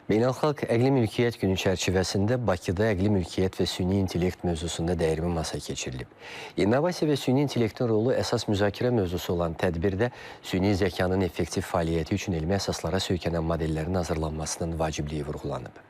Beynəlxalq Əqli Mülkiyyət Günü çərçivəsində Bakıda əqli mülkiyyət və süni intellekt mövzusunda dəyirmi masa keçirilib. İnnovasiya və süni intellektin rolu əsas müzakirə mövzusu olan tədbirdə süni zəkanın effektiv fəaliyyəti üçün elmi əsaslara söykənən modellərin hazırlanmasının vacibliyi vurğulanıb.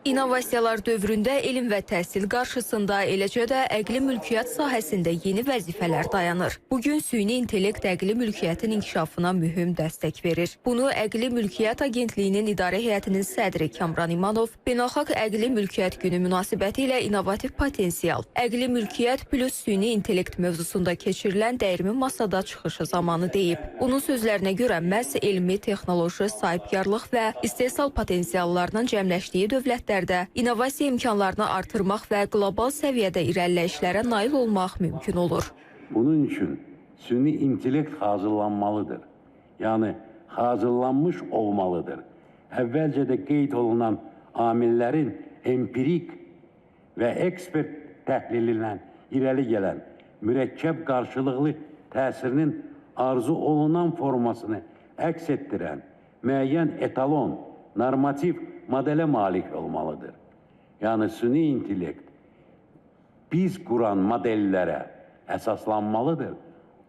İnnovasiyalar dövründə elm və təhsil qarşısında, eləcə də əqli mülkiyyət sahəsində yeni vəzifələr dayanır. Bugün süni intellekt əqli mülkiyyətin inkişafına mühüm dəstək verir. Bunu Əqli Mülkiyyət Agentliyinin İdarə Heyətinin sədri Kamran İmanov Beynəlxalq Əqli Mülkiyyət Günü münasibəti ilə innovativ potensial, əqli mülkiyyət plus süni intellekt mövzusunda keçirilən dəyirmi masada çıxışı zamanı deyib. Onun sözlərinə görə məhz elmi, texnoloji, sahibkarlıq və istehsal potensiallarının cəmləşdiyi dövlətlər innovasiya imkanlarını artırmaq və qlobal səviyyədə irəliləyişlərə nail olmaq mümkün olur. Bunun üçün süni intellekt hazırlanmalıdır. Yəni, hazırlanmış olmalıdır. Əvvəlcə də qeyd olunan amillərin empirik və ekspert təhlilindən irəli gələn mürəkkəb qarşılıqlı təsirinin arzu olunan formasını əks etdirən müəyyən etalon, normativ modelə malik olmalıdır. Yəni, süni intellekt biz quran modellərə əsaslanmalıdır.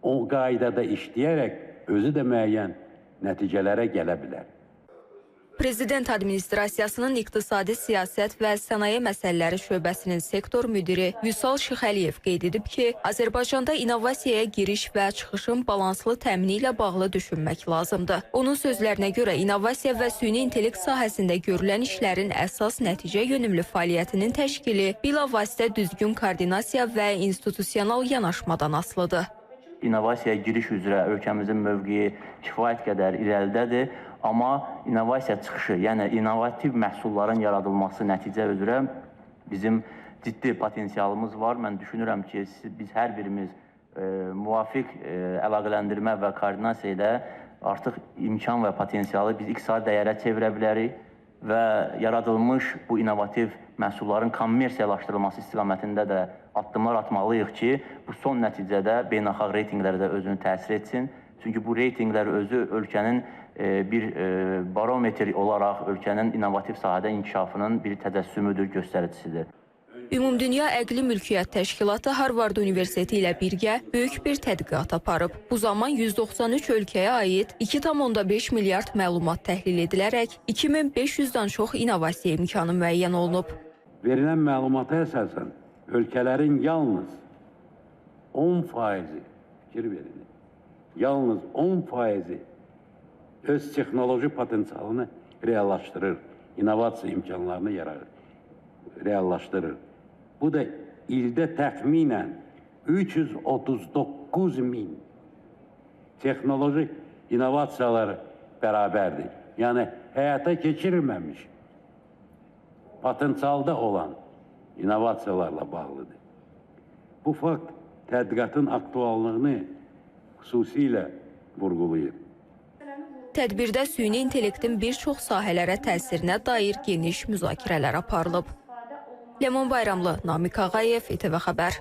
O qaydada işləyərək özü də müəyyən nəticələrə gələ bilər. Prezident Administrasiyasının İqtisadi Siyasət və Sənaye Məsələləri şöbəsinin sektor müdiri Vüsal Şıxəliyev qeyd edib ki, Azərbaycanda innovasiyaya giriş və çıxışın balanslı təmini ilə bağlı düşünmək lazımdır. Onun sözlərinə görə innovasiya və süni intellekt sahəsində görülən işlərin əsas nəticə yönümlü fəaliyyətinin təşkili bilavasitə düzgün koordinasiya və institusional yanaşmadan asılıdır. İnnovasiyaya giriş üzrə ölkəmizin mövqeyi kifayət qədər irəlidədir. Amma innovasiya çıxışı, yəni innovativ məhsulların yaradılması nəticə üzrə bizim ciddi potensialımız var. Mən düşünürəm ki, biz hər birimiz müvafiq əlaqələndirmə və koordinasiya ilə artıq imkan və potensialı biz iqtisadi dəyərə çevirə bilərik və yaradılmış bu innovativ məhsulların kommersiyalaşdırılması istiqamətində də addımlar atmalıyıq ki, bu son nəticədə beynəlxalq reytinqlərdə özünü təsir etsin. Çünki bu reytinqlər özü ölkənin bir barometr olaraq ölkənin innovativ sahədə inkişafının bir təcəssümüdür, göstəricisidir. Ümumdünya Əqli Mülkiyyət Təşkilatı Harvard Universiteti ilə birgə böyük bir tədqiqat aparıb. Bu zaman 193 ölkəyə aid 2,5 milyard məlumat təhlil edilərək 2500-dən çox innovasiya imkanı müəyyən olunub. Verilən məlumata əsasən ölkələrin yalnız 10%, fikir verin, yalnız 10% öz texnoloji potensialını reallaşdırır, innovasiya imkanlarını reallaşdırır. Bu da ildə təxminən 339 min texnoloji innovasiyaları bərabərdir. Yəni, həyata keçirilməmiş, potensialda olan innovasiyalarla bağlıdır. Bu fakt tədqiqatın aktuallığını xüsusilə vurğulayır. Tədbirdə süni intellektin bir çox sahələrə təsirinə dair geniş müzakirələr aparılıb. Ləman Bayramlı, Namiq Ağayev, İTV Xəbər.